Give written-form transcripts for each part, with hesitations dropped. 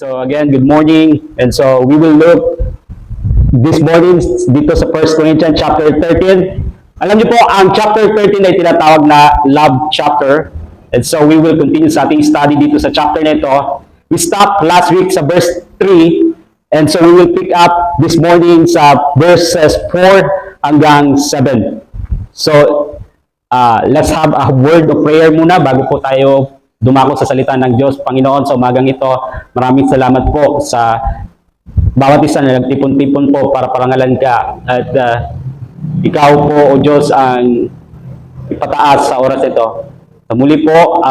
So again, good morning. And so we will look this morning dito sa 1 Corinthians chapter 13. Alam niyo po, ang chapter 13 ay tinatawag na love chapter. And so we will continue sa ating study dito sa chapter na ito. We stopped last week sa verse 3. And so we will pick up this morning sa verses 4 hanggang 7. So let's have a word of prayer muna bago po tayo dumako sa salita ng Diyos. Panginoon, sa umagang ito, maraming salamat po sa bawat isa na nagtipon-tipon po para parangalan ka. At ikaw po, O Diyos, ang ipataas sa oras ito. Sa muli po,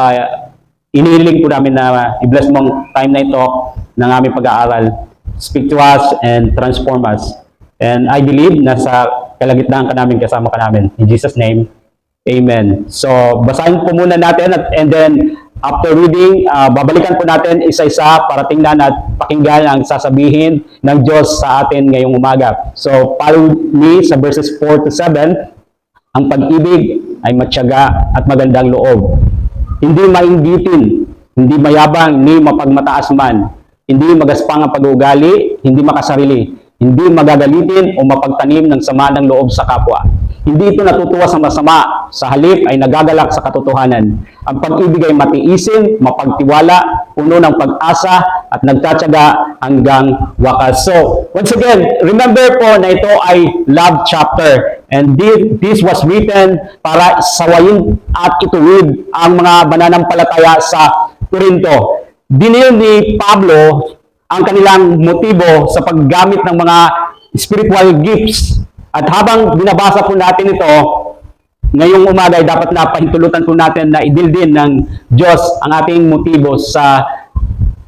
inihiling po namin na i-bless mong time na ito ng aming pag-aaral. Speak to us and transform us. And I believe na sa kalagitnaan ka namin, kasama ka namin. In Jesus' name, Amen. So, basahin po muna natin and then after reading, babalikan po natin isa-isa para tingnan at pakinggan ang sasabihin ng Diyos sa atin ngayong umaga. So, follow me sa verses 4 to 7. Ang pag-ibig ay matyaga at magandang loob. Hindi mainggitin, hindi mayabang, ni mapagmataas man. Hindi magaspang ang pag-uugali, hindi makasarili. Hindi magagalitin o mapagtanim ng sama ng loob sa kapwa. Hindi ito natutuwa sa masama, sa halip ay nagagalak sa katotohanan. Ang pag-ibig ay matiisin, mapagtiwala, puno ng pag-asa, at nagtatyaga hanggang wakas. So, once again, remember po na ito ay love chapter. And this was written para sawayin at ituwid ang mga mananampalataya sa Corinto. Dinil ni Pablo ang kanilang motibo sa paggamit ng mga spiritual gifts. At habang binabasa po natin ito, ngayong umaga ay dapat na pahintulutan po natin na idildin ng Diyos ang ating motibo sa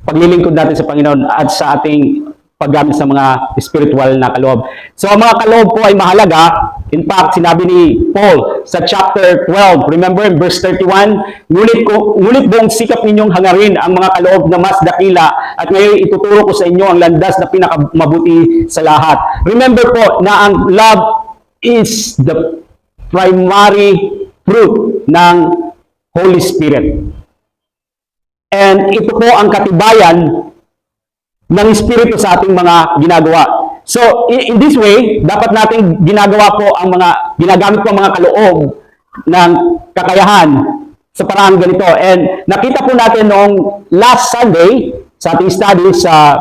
paglilingkod natin sa Panginoon at sa ating paggamit sa mga spiritual na kaloob. So, ang mga kaloob po ay mahalaga. In fact, sinabi ni Paul sa chapter 12, remember in verse 31, ngunit buong sikap ninyong hangarin ang mga kaloob na mas dakila at ngayon ituturo ko sa inyo ang landas na pinakamabuti sa lahat. Remember po na ang love is the primary fruit ng Holy Spirit. And ito po ang katibayan ng Espiritu sa ating mga ginagawa. So, in this way, dapat nating ginagawa po ang ginagamit po ang mga kaloob ng kakayahan sa parang ganito. And nakita po natin noong last Sunday sa ating study sa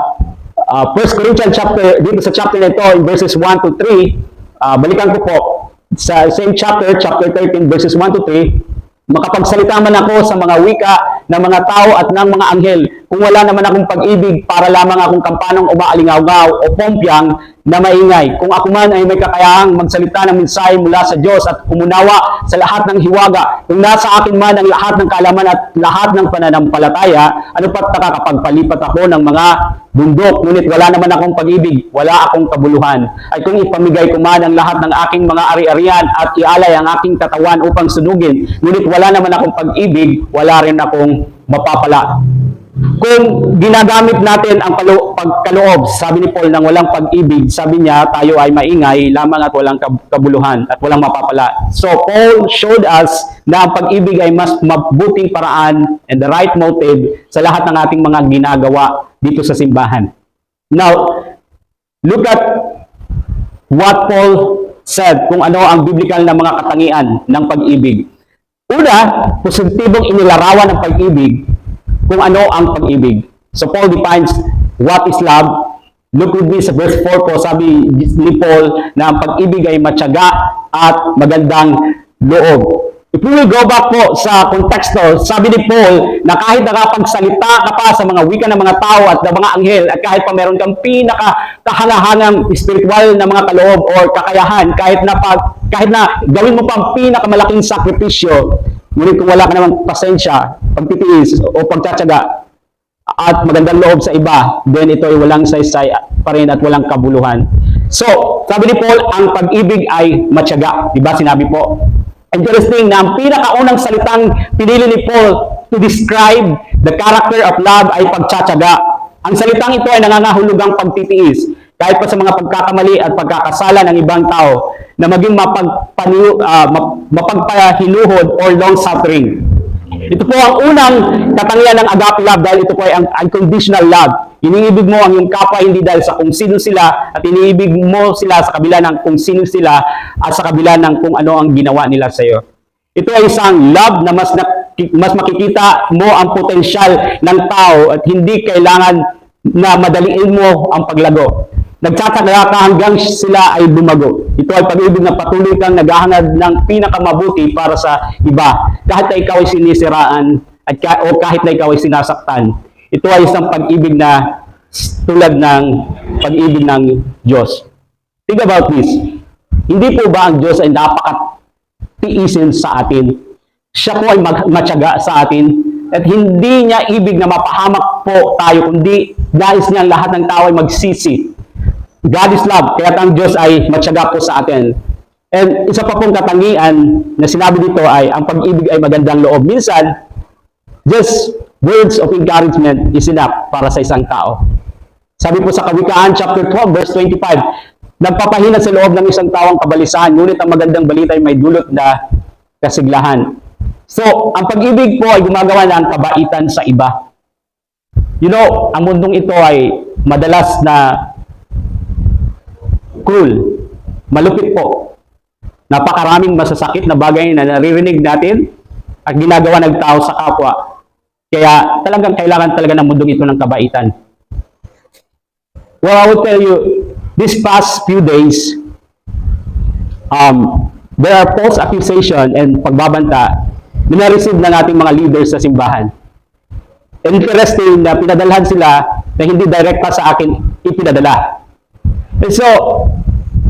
1 Corinthians chapter, dito sa chapter na ito, in verses 1 to 3, balikan ko po, sa same chapter 13, verses 1 to 3, makapagsalita man ako sa mga wika ng mga tao at ng mga anghel, kung wala naman akong pag-ibig, para lamang akong kampanong umaalingaw-ngaw o pompyang na maingay. Kung ako man ay may kakayahang magsalita ng mensahe mula sa Diyos at umunawa sa lahat ng hiwaga, kung nasa akin man ang lahat ng kaalaman at lahat ng pananampalataya, ano pa't nakakapagpalipat ako ng mga bundok, ngunit wala naman akong pag-ibig, wala akong kabuluhan. Ay kung ipamigay ko man ang lahat ng aking mga ari-arian at ialay ang aking katawan upang sunugin, ngunit wala naman akong pag-ibig, wala rin akong mapapala. Kung ginagamit natin ang pagkaloob, sabi ni Paul, ng walang pag-ibig, sabi niya, tayo ay maingay lamang at walang kabuluhan at walang mapapala. So, Paul showed us na ang pag-ibig ay mas mabuting paraan and the right motive sa lahat ng ating mga ginagawa dito sa simbahan. Now, look at what Paul said kung ano ang biblical na mga katangian ng pag-ibig. Una, positibong inilarawan ng pag-ibig kung ano ang pag-ibig. So Paul defines what is love. Look with me sa verse 4 po, sabi ni Paul na ang pag-ibig ay matyaga at magandang loob. If we will go back po sa konteksto, sabi ni Paul na kahit nakapagsalita ka pa sa mga wika ng mga tao at ng mga anghel, at kahit pa meron kang pinaka-kahangahangang spiritual na mga kaloob or kakayahan, kahit na gawin mo pang pinakamalaking sakripisyo, ngunit kung wala ka namang pasensya, pagtitiis o pagtsatsaga at magandang loob sa iba, then ito ay walang saysay pa rin at walang kabuluhan. So, sabi ni Paul, ang pag-ibig ay matyaga. Diba sinabi po? Interesting na ang pinakaunang salitang pinili ni Paul to describe the character of love ay pagtsatsaga. Ang salitang ito ay nangangahulugang pagtitiis. Kahit pa sa mga pagkakamali at pagkakasala ng ibang tao na maging mapagpahiluhod or long-suffering. Ito po ang unang katangian ng agape love dahil ito po ay ang unconditional love. Iniibig mo ang iyong kapwa hindi dahil sa kung sino sila at iniibig mo sila sa kabila ng kung sino sila at sa kabila ng kung ano ang ginawa nila sa iyo. Ito ay isang love na mas makikita mo ang potensyal ng tao at hindi kailangan na madaliin mo ang paglago. Nagtataka ka hanggang sila ay bumago. Ito ay pag-ibig na patuloy kang naghahangad ng pinakamabuti para sa iba. Kahit na ikaw ay sinisiraan o kahit na ikaw ay sinasaktan. Ito ay isang pag-ibig na tulad ng pag-ibig ng Diyos. Think about this. Hindi po ba ang Diyos ay napakatiisin sa atin? Siya po ay matyaga sa atin at hindi niya ibig na mapahamak po tayo, kundi nais niya lahat ng tao ay magsisi. God is love, kaya ang Diyos ay matyaga po sa atin. And isa pa pong katangian na sinabi dito ay ang pag-ibig ay magandang loob. Minsan, just words of encouragement is enough para sa isang tao. Sabi po sa Kawikaan chapter 12 verse 25, nagpapahina sa loob ng isang tao ang kabalisahan, ngunit ang magandang balita ay may dulot na kasiglahan. So, ang pag-ibig po ay gumagawa ng kabaitan sa iba. You know, ang mundong ito ay madalas na cruel, malupit po. Napakaraming masasakit na bagay na naririnig natin at ginagawa ng tao sa kapwa. Kaya talagang kailangan talaga ng mundong ito ng kabaitan. Well, I will tell you, this past few days, there are false accusation and pagbabanta na na-receive ng ating mga leaders sa simbahan. Interesting na pinadalhan sila na hindi direkta sa akin ipinadala. And so,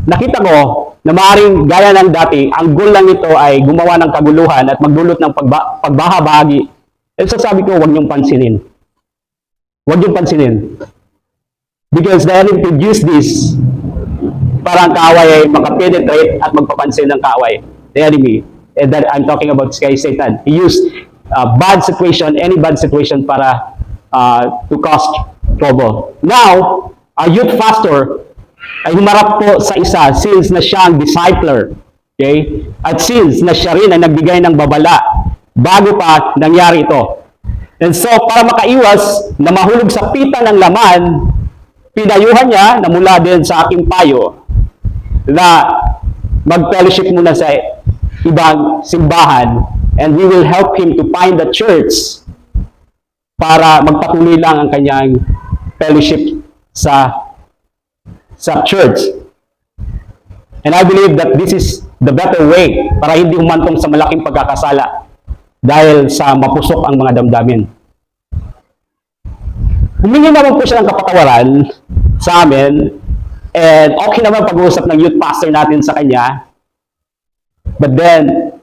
nakita ko na maaaring gaya ng dati, ang goal lang nito ay gumawa ng kaguluhan at magdulot ng pagbahabagi. And so sabi ko, huwag niyong pansinin. Huwag niyong pansinin. Because the enemy could use this para ang kaaway ay makapenetrate at magpapansin ng kaaway. The enemy. And that I'm talking about kay Satan. He used bad situation, any bad situation para to cause trouble. Now, our youth pastor ay humarap po sa isa since na siya ang discipler. Okay? At since na siya rin ay nagbigay ng babala bago pa nangyari ito. And so, para makaiwas na mahulog sa pita ng laman, pinayuhan niya na mula din sa aking payo na mag-fellowship muna sa ibang simbahan and we will help him to find the church para magpatuloy lang ang kanyang fellowship sa church. And I believe that this is the better way para hindi humantong sa malaking pagkakasala dahil sa mapusok ang mga damdamin. Humingi naman po siya ng kapatawaran sa amin and okay naman pag-uusap ng youth pastor natin sa kanya. But then,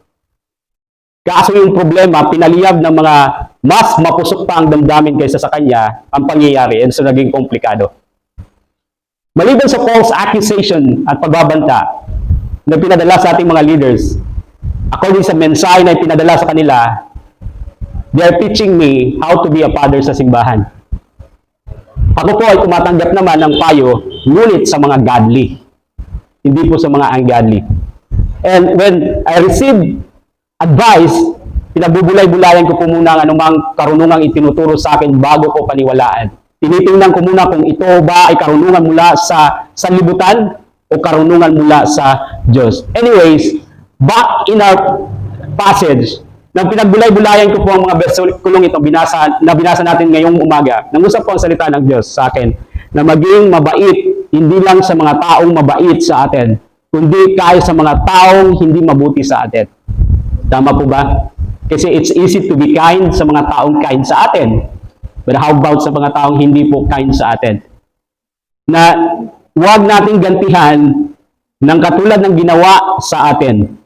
kaso yung problema, pinaliyab ng mga mas mapusok pa ang damdamin kaysa sa kanya ang pangyayari and so naging komplikado. Maliban sa false accusation at pagbabanta na pinadala sa ating mga leaders, according sa mensahe na pinadala sa kanila, they are teaching me how to be a father sa simbahan. Ako po ay tumatanggap naman ng payo, ngunit sa mga godly, hindi po sa mga ungodly. And when I receive advice, pinabubulay-bulayan ko po muna ang anumang karunungang itinuturo sa akin bago ko paniwalaan. Tinitingnan ko muna kung ito ba ay karunungan mula sa sanlibutan o karunungan mula sa Diyos. Anyways, back in our passage, nang pinagbulay-bulayan ko po ang mga versikulong ito, binasa natin ngayong umaga, nangusap po ang salita ng Diyos sa akin, na maging mabait, hindi lang sa mga taong mabait sa atin, kundi kahit sa mga taong hindi mabuti sa atin. Tama po ba? Kasi it's easy to be kind sa mga taong kind sa atin. But how about sa mga taong hindi po kind sa atin? Na huwag nating gantihan ng katulad ng ginawa sa atin.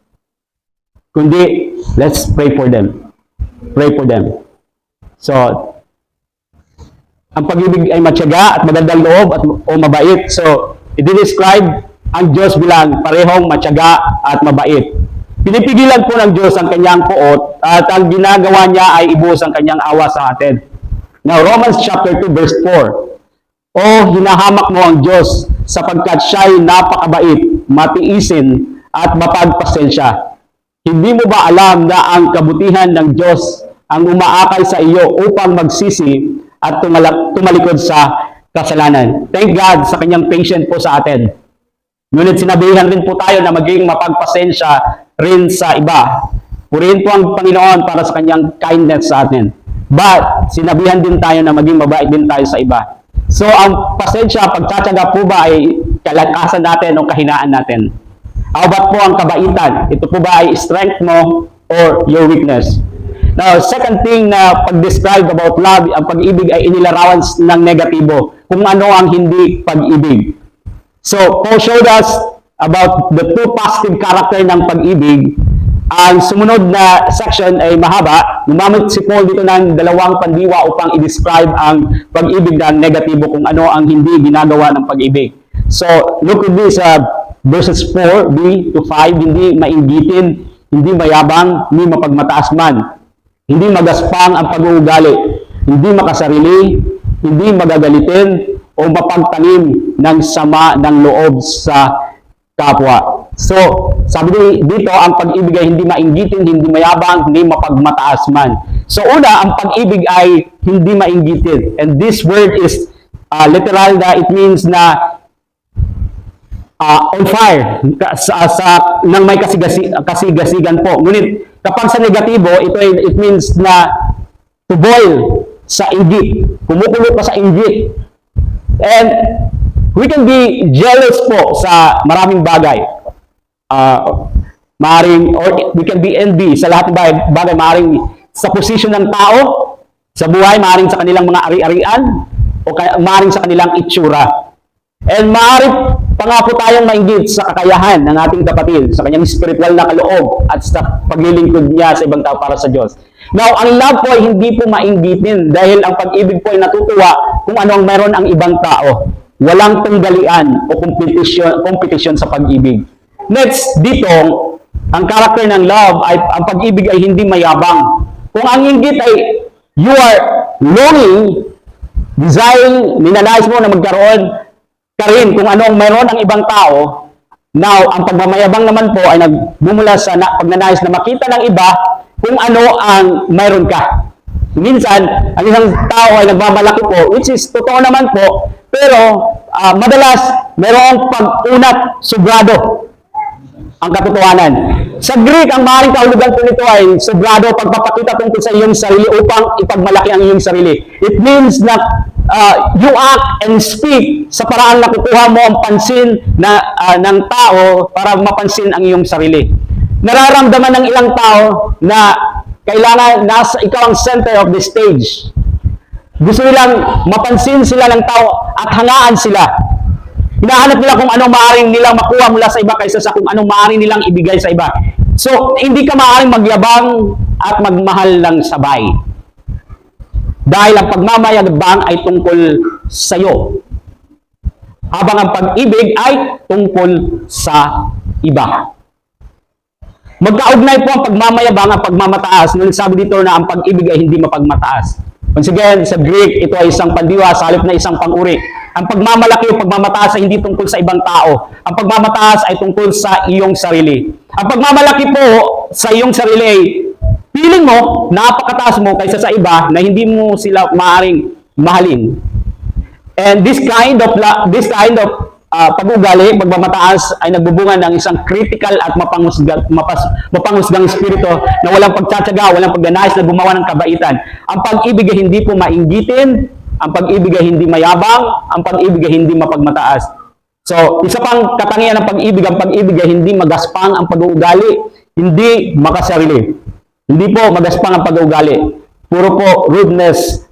Kundi, let's pray for them. Pray for them. So, ang pag-ibig ay matyaga at magandang loob o mabait. So, i-describe ang Diyos bilang parehong matyaga at mabait. Pinipigilan po ng Diyos ang kanyang puot at ang ginagawa niya ay ibuhos ang kanyang awa sa atin. Now, Romans chapter 2 verse 4. O hinahamak mo ang Diyos sapagkat siya'y napakabait, matiisin at mapagpasensya. Hindi mo ba alam na ang kabutihan ng Diyos ang umaakay sa iyo upang magsisi at tumalikod sa kasalanan. Thank God sa kanyang patient po sa atin. Ngunit sinabihan rin po tayo na maging mapagpasensya rin sa iba. Purihin po ang Panginoon para sa kanyang kindness sa atin. But, sinabihan din tayo na maging mabait din tayo sa iba. So, ang pasensya, pagtsatsaga po ba ay kalakasan natin o kahinaan natin? How about po ang kabaitan? Ito po ba ay strength mo or your weakness? Now, second thing na pag-describe about love, ang pag-ibig ay inilarawan ng negatibo. Kung ano ang hindi pag-ibig. So, Paul showed us about the two positive character ng pag-ibig. Ang sumunod na section ay mahaba. Gumamit si Paul dito ng dalawang pandiwa upang i-describe ang pag-ibig ng negatibo kung ano ang hindi ginagawa ng pag-ibig. So, look at this, verses 4b to 5, hindi mainggitin, hindi mayabang, hindi mapagmataas man. Hindi magaspang ang pag-uugali, hindi makasarili, hindi magagalitin, o mapagtanim ng sama ng loob sa kapwa. So, sabi dito, ang pag-ibig ay hindi mainggitin, hindi mayabang, hindi mapagmataas man. So, una, ang pag-ibig ay hindi mainggitin. And this word is literal na it means na on fire, nang may kasigasigan po. Ngunit, kapag sa negatibo, it means na to boil sa inggit. Kumukulo pa sa inggit. And we can be jealous po sa maraming bagay. Maring, or we can be envy sa lahat ng bagay. Maring sa posisyon ng tao, sa buhay, maring sa kanilang mga ari-arian, o maring sa kanilang itsura. And maaari pa nga po tayong mainggit sa kakayahan ng ating kapatid, sa kanyang spiritual na kaloob at sa paglilingkod niya sa ibang tao para sa Diyos. Now, ang love po ay hindi po mainggitin dahil ang pag-ibig po ay natutuwa kung ano ang meron ang ibang tao. Walang tunggalian o competition sa pag-ibig. Next, dito, ang character ng love ay ang pag-ibig ay hindi mayabang. Kung ang inggit ay you are longing, desiring, ninanais mo na magkaroon ka rin kung ano ang meron ang ibang tao. Now, ang pagmamayabang naman po ay nagbumula sa pagnanais na makita ng iba kung ano ang mayroon ka. Minsan, ang isang tao ay nagmamalaki po, which is totoo naman po, pero madalas, mayroong pag-unat, sobrado ang katotohanan. Sa Greek, ang maaaring kahulugan po nito ay sobrado, pagpapakita tungkol sa iyong sarili upang ipagmalaki ang iyong sarili. It means na you act and speak sa paraan na kukuha mo ang pansin ng tao para mapansin ang iyong sarili. Nararamdaman ng ilang tao na kailangan ikaw ang center of the stage. Gusto nilang mapansin sila ng tao at hangaan sila. Hinahanap nila kung anong maaaring nilang makuha mula sa iba kaysa sa kung anong maaaring nilang ibigay sa iba. So, hindi ka maaaring magyabang at magmahal ng sabay. Dahil ang pagmamayabang ay tungkol sa iyo. Habang ang pag-ibig ay tungkol sa iba. Magkaugnay po ang pagmamayabang at pagmamataas. Nung sabi dito na ang pag-ibig ay hindi mapagmataas. Once again, sa Greek, ito ay isang pandiwa sa halip na isang pang-uri. Ang pagmamalaki o pagmamataas ay hindi tungkol sa ibang tao. Ang pagmamataas ay tungkol sa iyong sarili. Ang pagmamalaki po sa iyong sarili ay feeling mo, napakataas mo kaysa sa iba na hindi mo sila maaaring mahalin. And this kind of pag-ugali, pagmamataas ay nagbubunga ng isang critical at mapanghusgang espiritu na walang pagtsatsaga, walang pagnanais na gumawa ng kabaitan. Ang pag-ibig ay hindi po mainggitin, ang pag-ibig ay hindi mayabang, ang pag-ibig ay hindi mapagmataas. So, isa pang katangian ng pag-ibig, ang pag-ibig ay hindi magaspang ang pag-uugali, hindi makasarili. Hindi po magaspang ang pag-uugali. Puro po rudeness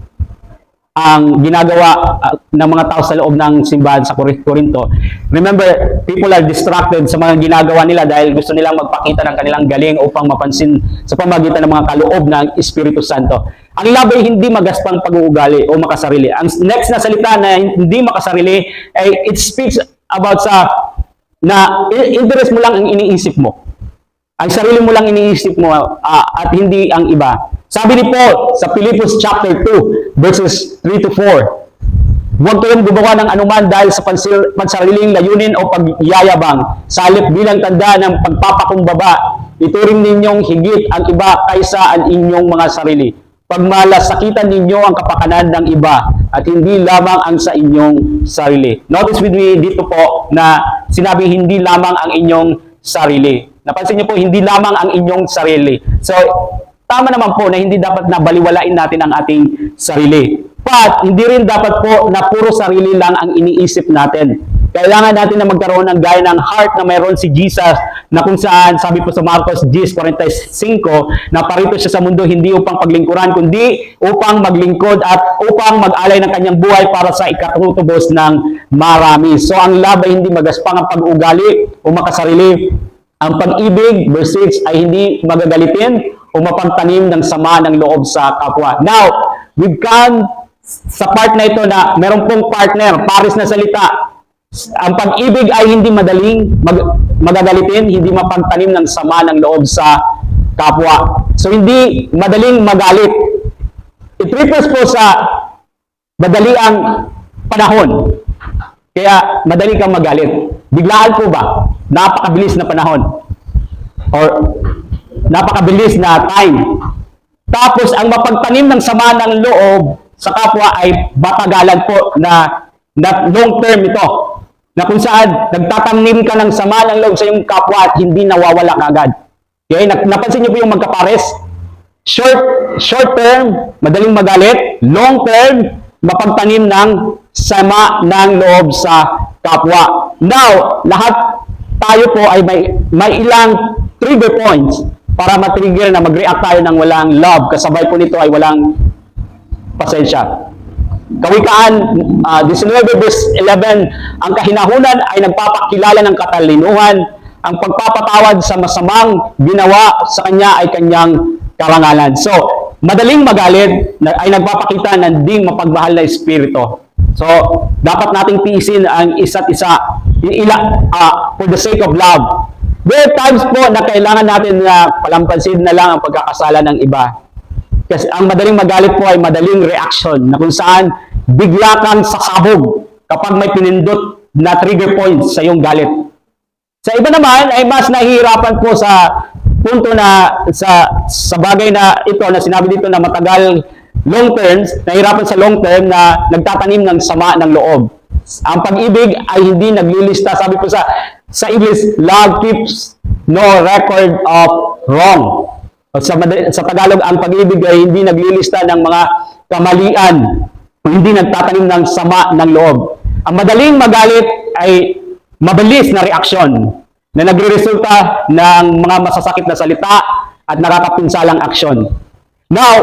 ang ginagawa ng mga tao sa loob ng simbahan sa Corinto. Remember, people are distracted sa mga ginagawa nila dahil gusto nilang magpakita ng kanilang galing upang mapansin sa pamagitan ng mga kaloob ng Espiritu Santo. Ang love ay hindi magaspang pag-uugali o makasarili. Ang next na salita na hindi makasarili ay it speaks about na interest mo lang ang iniisip mo. Ang sarili mo lang iniisip mo at hindi ang iba. Sabi ni Paul sa Philippians chapter 2, verses 3 to 4, huwag kayong gumawa ng anuman dahil sa pansariling layunin o pagyayabang. Sa halip bilang tanda ng pagpapakumbaba, ituring ninyong higit ang iba kaysa ang inyong mga sarili. pagmalasakitan ninyo ang kapakanan ng iba at hindi lamang ang sa inyong sarili. Notice with me dito po na sinabi hindi lamang ang inyong sarili. Napansin niyo po, hindi lamang ang inyong sarili. So, tama naman po na hindi dapat na baliwalain natin ang ating sarili. But, hindi rin dapat po na puro sarili lang ang iniisip natin. Kailangan natin na magkaroon ng gaya ng heart na mayroon si Jesus na kung saan, sabi po sa Marcos 10:45, na parito siya sa mundo hindi upang paglingkuran, kundi upang maglingkod at upang mag-alay ng kanyang buhay para sa ikatutubos ng marami. So, ang love ay hindi magaspang ang pag-ugali o makasarili. Ang pag-ibig, verse 6, ay hindi magagalitin o mapagtanim ng sama ng loob sa kapwa. Now, we've come sa part na ito na meron pong partner, pares na salita. Ang pag-ibig ay hindi madaling magagalitin, hindi mapagtanim ng sama ng loob sa kapwa. So, hindi madaling magalit. It refers po sa madaliang panahon. Kaya, madali kang magalit. Biglaan po ba? Napakabilis na panahon. Or, napakabilis na time. Tapos, ang mapagtanim ng sama ng loob sa kapwa ay matagalan po na long term ito. Na kung saan nagtatanim ka ng sama ng loob sa iyong kapwa at hindi nawawala kagad. Okay? Napansin niyo po yung magkapares? Short term, madaling magalit. Long term, mapagtanim ng sama ng loob sa kapwa. Now, lahat tayo po ay may ilang trigger points para matrigger na mag-react tayo ng walang love. Kasabay po nito ay walang pasensya. Kawikaan 19 verse 11, ang kahinahunan ay nagpapakilala ng katalinuhan, ang pagpapatawad sa masamang ginawa sa kanya ay kanyang karangalan. So, madaling magalit ay nagpapakita ng di mapagmahal na espiritu. So, dapat nating tiisin ang isa't isa for the sake of love. There are times po na kailangan natin na palampansin na lang ang pagkakasala ng iba. Kasi ang madaling magalit po ay madaling reaction na kung saan bigla kang sasabog kapag may pinindot na trigger points sa iyong galit. Sa iba naman ay mas nahihirapan po sa punto na sa bagay na ito na sinabi dito na matagal long terms, nahihirapan sa long term na nagtatanim ng sama ng loob. Ang pag-ibig ay hindi naglilista. Sabi po sa English, love keeps no record of wrong. Sa Tagalog, ang pag-ibig ay hindi naglilista ng mga kamalian, hindi nagtatanim ng sama ng loob. Ang madaling magalit ay mabilis na reaksyon na nagre-resulta ng mga masasakit na salita at nakakapinsalang aksyon. Now,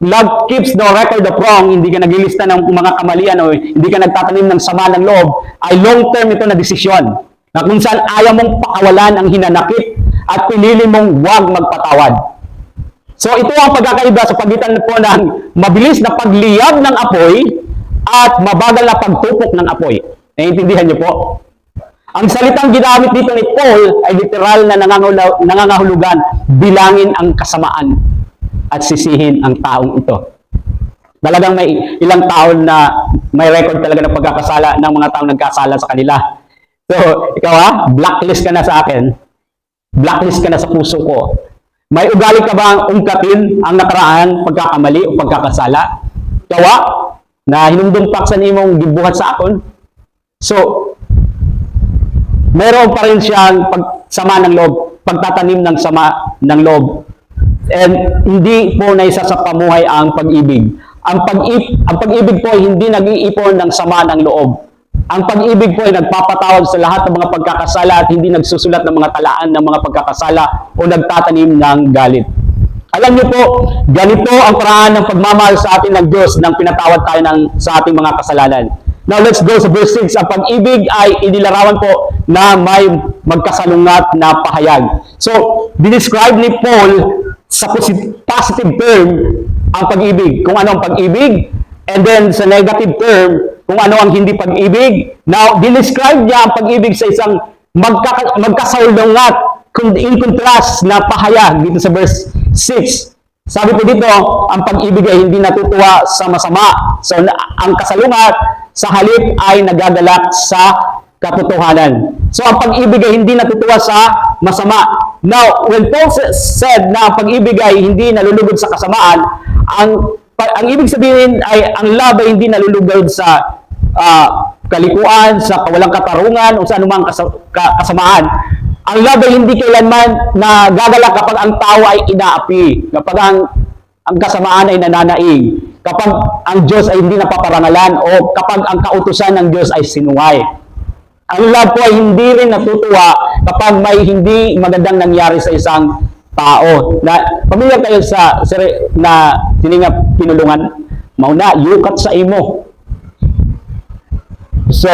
love keeps no record of wrong, hindi ka naglilista ng mga kamalian o hindi ka nagtatanim ng sama ng loob, ay long-term ito na desisyon na kung saan ayaw mong pakawalan ang hinanakit at pinili mong huwag magpatawad. So ito ang pagkakaiba sa pagitan po ng mabilis na pagliyab ng apoy at mabagal na pagtupok ng apoy. Naiintindihan niyo po? Ang salitang ginamit dito ni Paul ay literal na nangangahulugan, bilangin ang kasamaan at sisihin ang taong ito. Talagang may ilang taon na may record talaga ng pagkakasala ng mga taong nagkasala sa kanila. So, ikaw blacklist ka na sa akin. Blacklist ka na sa puso ko. May ugali ka bang ungkatin ang nakaraang pagkakamali o pagkakasala? Kawa na hinumdumpak sa imong gibuhat sa akon. So, meron pa rin siyang sama ng loob, pagtatanim ng sama ng loob. And hindi po naisa sa pamuhay ang pag-ibig. Ang pag-ibig po ay hindi nag-iipon ng sama ng loob. Ang pag-ibig po ay nagpapatawad sa lahat ng mga pagkakasala at hindi nagsusulat ng mga talaan ng mga pagkakasala o nagtatanim ng galit. Alam niyo po, ganito ang paraan ng pagmamahal sa atin ng Diyos nang pinatawad tayo sa ating mga kasalanan. Now let's go sa verse 6. Ang pag-ibig ay inilarawan po na may magkasalungat na pahayag. So, dinescribe ni Paul sa positive term ang pag-ibig. Kung ano ang pag-ibig, and then sa negative term, kung ano ang hindi pag-ibig. Now, dinescribe niya ang pag-ibig sa isang magkasalungat in contrast na pahayag dito sa verse 6. Sabi po dito, ang pag-ibig ay hindi natutuwa sa masama. So, ang kasalungat sa halip ay nagagalak sa katotohanan. So, ang pag-ibig ay hindi natutuwa sa masama. Now, when Paul said na ang pag-ibig ay hindi nalulugod sa kasamaan, ang ibig sabihin ay ang love ay hindi nalulugod sa kalikuan, sa kawalang katarungan, o sa anumang kasamaan. Ang love ay hindi kailanman nagagalak kapag ang tao ay inaapi, kapag ang kasamaan ay nananaig, kapag ang Diyos ay hindi napaparangalan, o kapag ang kautusan ng Diyos ay sinuway. Ang love po ay hindi rin natutuwa kapag may hindi magandang nangyari sa isang tao. Pamilyar kayo sa na sininga pinulungan, mauna, yukat sa imo. So,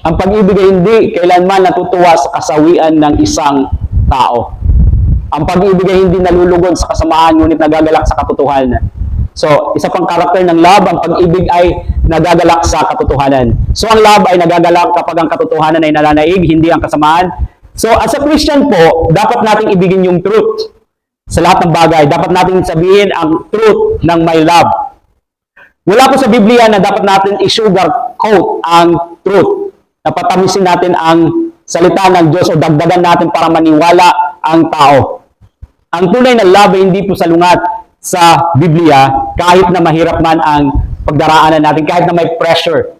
ang pag-ibig ay hindi kailanman natutuwa sa kasawian ng isang tao. Ang pag-ibig ay hindi nalulugod sa kasamaan, ngunit nagagalak sa katotohanan. So, isa pang karakter ng love, ang pag-ibig ay nagagalak sa katotohanan. So, ang love ay nagagalak kapag ang katotohanan ay nananaig, hindi ang kasamaan. So, as a Christian po, dapat nating ibigin yung truth sa lahat ng bagay. Dapat nating sabihin ang truth ng my love. Wala po sa Biblia na dapat natin i-sugarcoat ang truth. Napatamisin natin ang salita ng Diyos o dagdagan natin para maniwala ang tao. Ang tunay na love ay hindi po salungat sa Biblia, kahit na mahirap man ang pagdaraanan natin, kahit na may pressure,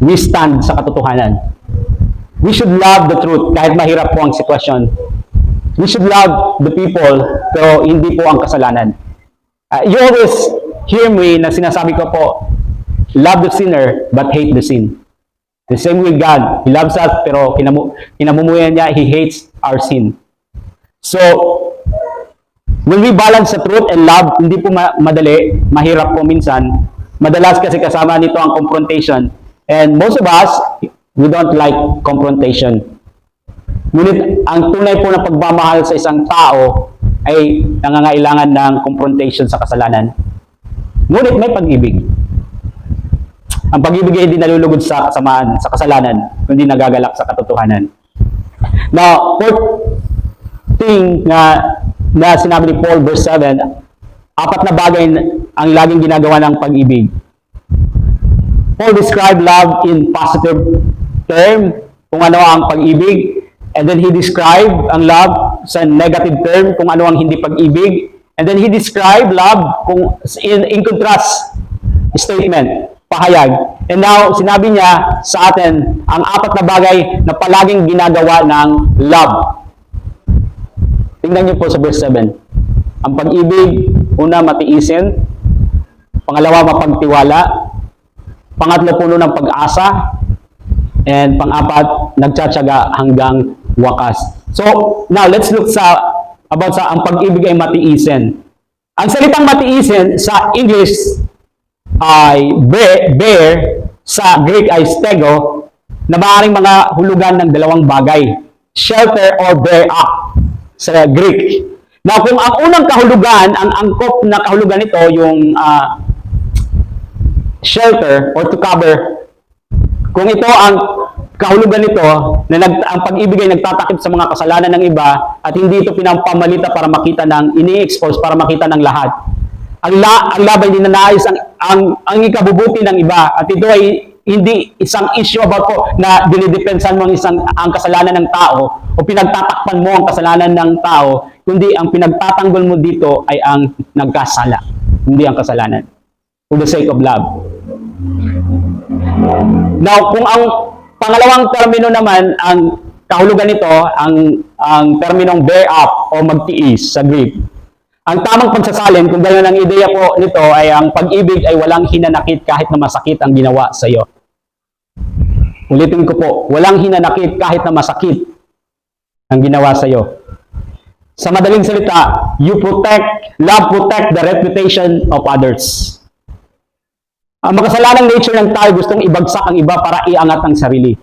we stand sa katotohanan. We should love the truth, kahit mahirap po ang sitwasyon. We should love the people, pero hindi po ang kasalanan. You always hear me na sinasabi ko po, love the sinner, but hate the sin. The same with God. He loves us, pero kinamumuyan niya, He hates our sin. So, when we balance sa truth and love, hindi po madali, mahirap po minsan. Madalas kasi kasama nito ang confrontation. And most of us, we don't like confrontation. Ngunit ang tunay po na pagmamahal sa isang tao ay nangangailangan ng confrontation sa kasalanan. Ngunit may pag-ibig. Ang pag-ibig ay hindi nalulugod sa kasamaan, sa kasalanan, kundi nagagalak sa katotohanan. Now, fourth thing na sinabi ni Paul, verse 7, apat na bagay ang laging ginagawa ng pag-ibig. Paul described love in positive term, kung ano ang pag-ibig, and then he described ang love sa negative term, kung ano ang hindi pag-ibig, and then he described love in contrast statement, pahayag. And now, sinabi niya sa atin ang apat na bagay na palaging ginagawa ng love. Tingnan niyo po sa verse 7. Ang pag-ibig, una, matiisin. Pangalawa, mapagtiwala. Pangatlo, puno ng pag-asa. And pang-apat, nagtsatsaga hanggang wakas. So, now, let's look about ang pag-ibig ay matiisin. Ang salitang matiisin sa English ay bear, sa Greek ay stego, na maaaring mga hulugan ng dalawang bagay. Shelter or bear up sa Greek. Now, kung ang unang kahulugan, ang angkop na kahulugan nito, yung shelter or to cover, kung ito ang kahulugan nito, na ang pag-ibig ay nagtatakip sa mga kasalanan ng iba at hindi ito pinampamalita para makita ng ini-expose, para makita ng lahat. Ang love ay ninanais ang ikabubuti ng iba at ito ay hindi isang issue about po na dinidepensan mo ang kasalanan ng tao o pinagtatakpan mo ang kasalanan ng tao, kundi ang pinagtatanggol mo dito ay ang nagkasala, hindi ang kasalanan. For the sake of love. Now, kung ang pangalawang termino naman, ang kahulugan nito, ang terminong bear up o magtiis sa Greek. Ang tamang pagsasalin, kung gano'n ang ideya po nito, ay ang pag-ibig ay walang hinanakit kahit na masakit ang ginawa sa iyo. Ulitin ko po, walang hinanakit kahit na masakit ang ginawa sa iyo. Sa madaling salita, love protect the reputation of others. Ang makasalanang nature ng tao gustong ibagsak ang iba para iangat ang sarili.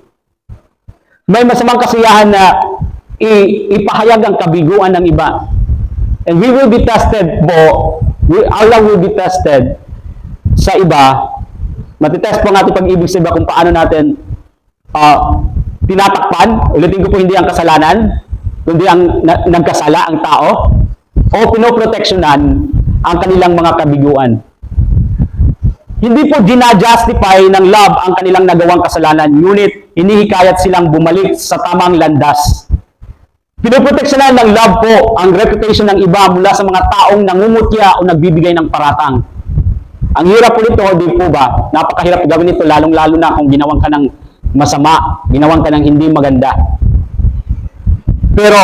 May masamang kasiyahan na ipahayag ang kabiguan ng iba. And we will be tested po, our love will be tested sa iba. Matitest po ang ating pag-ibig sa iba kung paano natin tinatakpan. Ulitin ko po, hindi ang kasalanan, kundi ang nagkasala ang tao, o pinoproteksyonan ang kanilang mga kabiguan. Hindi po ginajustify ng love ang kanilang nagawang kasalanan, ngunit hinihikayat silang bumalik sa tamang landas. Pinoproteksyonan ng love po ang reputation ng iba mula sa mga taong nangungutya o nagbibigay ng paratang. Ang hirap po nito, di po ba? Napakahirap gawin ito, lalong-lalo na kung ginawan ka ng masama, ginawan ka ng hindi maganda. Pero,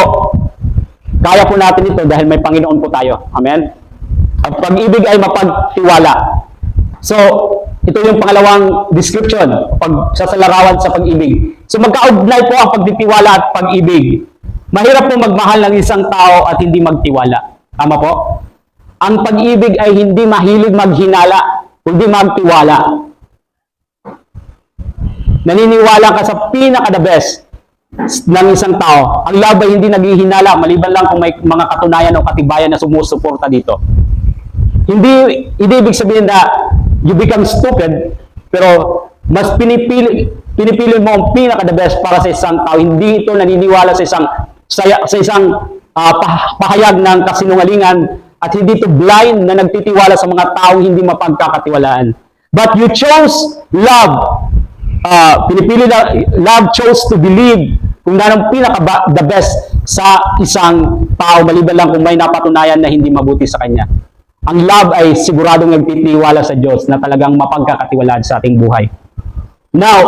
kaya po natin ito dahil may Panginoon po tayo. Amen? Ang pag-ibig ay mapagtiwala. So, ito yung pangalawang description, pagsasalarawan sa pag-ibig. So, magkaugnay po ang pagtitiwala at pag-ibig. Mahirap po magmahal ng isang tao at hindi magtiwala. Tama po? Ang pag-ibig ay hindi mahilig maghinala, kundi magtiwala. Naniniwala ka sa pinaka-the best ng isang tao. Ang love ay hindi naghihinala, maliban lang kung may mga katunayan o katibayan na sumusuporta dito. Hindi ibig sabihin na you become stupid, pero mas pinipili mo ang pinaka-the best para sa isang tao. Hindi ito naniniwala sa isang pahayag ng kasinungalingan at hindi ito blind na nagtitiwala sa mga taong hindi mapagkakatiwalaan. But you chose love. Love chose to believe kung anong pinaka-the best sa isang tao, maliban lang kung may napatunayan na hindi mabuti sa kanya. Ang love ay siguradong nagtitiwala sa Diyos na talagang mapagkakatiwalaan sa ating buhay. Now,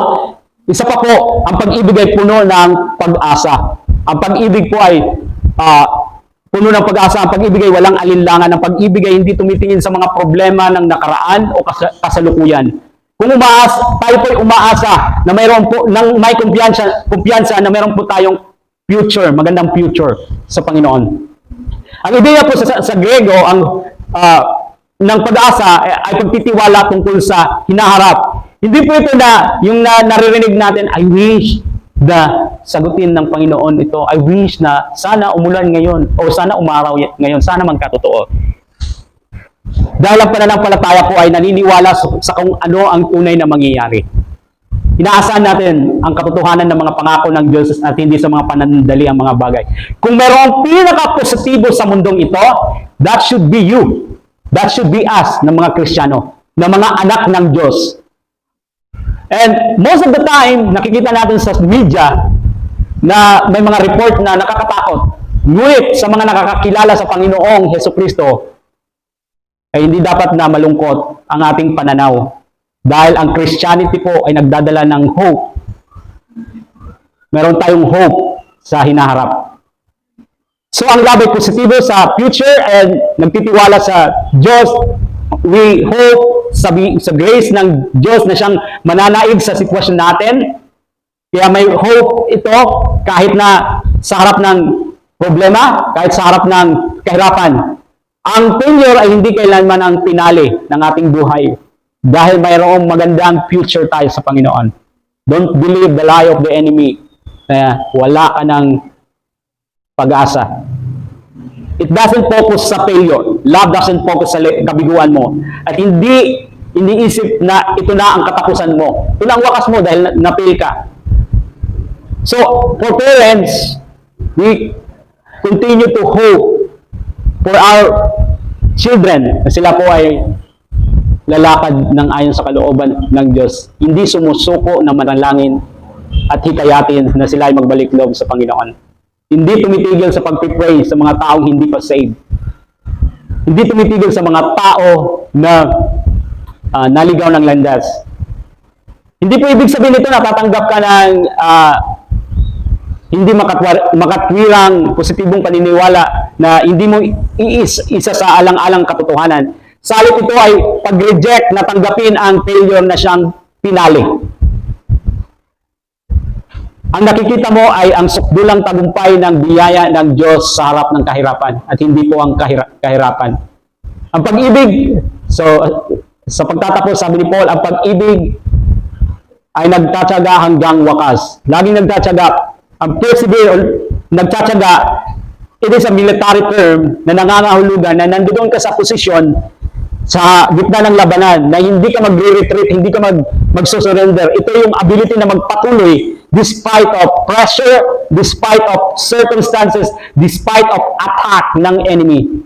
isa pa po, ang pag-ibig ay puno ng pag-asa. Ang pag-ibig po ay puno ng pag-asa. Ang pag-ibig ay walang alinlangan. Ang pag-ibig ay hindi tumitingin sa mga problema ng nakaraan o kasalukuyan. Kung tayo po ay umaasa na mayroon po, may kumpiyansa na mayroon po tayong future, magandang future sa Panginoon. Ang ideya po sa Grego, ng pag-asa ay pagtitiwala tungkol sa hinaharap. Hindi po ito na yung naririnig natin, I wish na sagutin ng Panginoon ito. I wish na sana umulan ngayon o sana umaraw ngayon, sana magkatotoo. Dahil ang pananampalataya po ay naniniwala sa kung ano ang tunay na mangyayari. Inaasahan natin ang katotohanan ng mga pangako ng Diyos at hindi sa mga panandali ang mga bagay. Kung mayroong pinaka-positibo sa mundong ito, that should be you. That should be us, ng mga Kristiyano, ng mga anak ng Diyos. And most of the time, nakikita natin sa media na may mga report na nakakatakot. Ngunit sa mga nakakakilala sa Panginoong Hesukristo, ay hindi dapat na malungkot ang ating pananaw. Dahil ang Christianity po ay nagdadala ng hope. Meron tayong hope sa hinaharap. So ang love ay positibo sa future and nagtitiwala sa Diyos. We hope sa grace ng Diyos na siyang mananaig sa sitwasyon natin. Kaya may hope ito kahit na sa harap ng problema, kahit sa harap ng kahirapan. Ang failure ay hindi kailanman ang pinali ng ating buhay. Dahil mayroong magandang future tayo sa Panginoon. Don't believe the lie of the enemy na wala ka ng pag-asa. It doesn't focus sa failure. Love doesn't focus sa kabiguan mo. At hindi iniisip na ito na ang katapusan mo. Ito na ang wakas mo dahil na-fail ka. So, for parents, we continue to hope for our children na sila po ay lalakad ng ayon sa kalooban ng Diyos. Hindi sumusuko na manalangin at hikayatin na sila ay magbalik loob sa Panginoon. Hindi tumitigil sa pagpipray sa mga taong hindi pa saved. Hindi tumitigil sa mga tao na naligaw ng landas. Hindi po ibig sabihin nito na tatanggap ka ng hindi makatwirang positibong paniniwala na hindi mo isa sa alang-alang katotohanan. Salit ito ay pag-reject na tanggapin ang failure na siyang pinali. Ang nakikita mo ay ang sukdulang tagumpay ng biyaya ng Diyos sa harap ng kahirapan at hindi po ang kahirapan. Ang pag-ibig, so sa pagtatapos, sabi ni Paul, ang pag-ibig ay nagtatyaga hanggang wakas. Laging nagtatyaga. Ang persevere, nagtatyaga, it is a military term na nangangahulugan na nandoon ka sa posisyon sa gitna ng labanan, na hindi ka magre-retreat, hindi ka magsusurrender. Ito yung ability na magpatuloy despite of pressure, despite of circumstances, despite of attack ng enemy.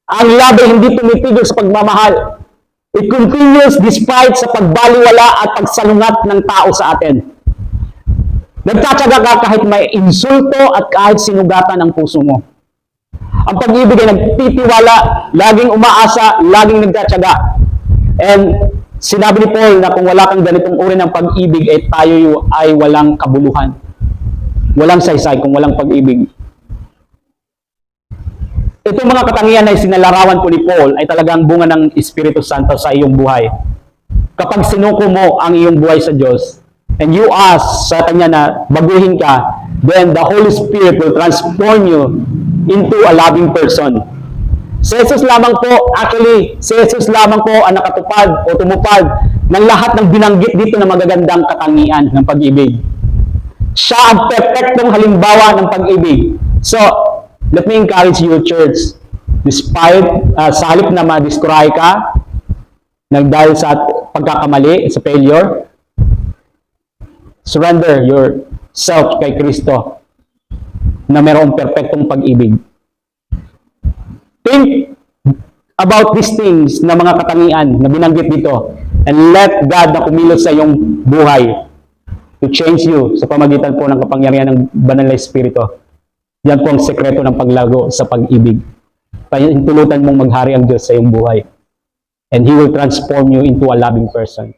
Ang love ay hindi tumitigil sa pagmamahal. It continues despite sa pagbaliwala at pagsalungat ng tao sa atin. Nagtatsaga ka kahit may insulto at kahit sinugatan ang puso mo. Ang pag-ibig ay nagtitiwala, laging umaasa, laging nagtatsaga. And sinabi ni Paul na kung wala kang ganitong uri ng pag-ibig, ay tayo ay walang kabuluhan. Walang saysay kung walang pag-ibig. Itong mga katangian na sinalarawan po ni Paul ay talagang bunga ng Espiritu Santo sa iyong buhay. Kapag sinuko mo ang iyong buhay sa Diyos, and you ask sa Kanya na baguhin ka, then the Holy Spirit will transform you into a loving person. Si Jesus lamang po, si Jesus lamang po ang nakatupad o tumupad ng lahat ng binanggit dito na magagandang katangian ng pag-ibig. Siya ang perfectong halimbawa ng pag-ibig. So, let me encourage you, church, despite sa halip na ma-destroy ka, dahil sa pagkakamali, sa failure, surrender yourself kay Kristo na mayroong perfectong pag-ibig. Think about these things na mga katangian na binanggit dito and let God na kumilos sa iyong buhay to change you sa pamagitan po ng kapangyarihan ng Banal na Espiritu. Yan po ang sekreto ng paglago sa pag-ibig. Tulutan mong maghari ang Diyos sa iyong buhay. And He will transform you into a loving person.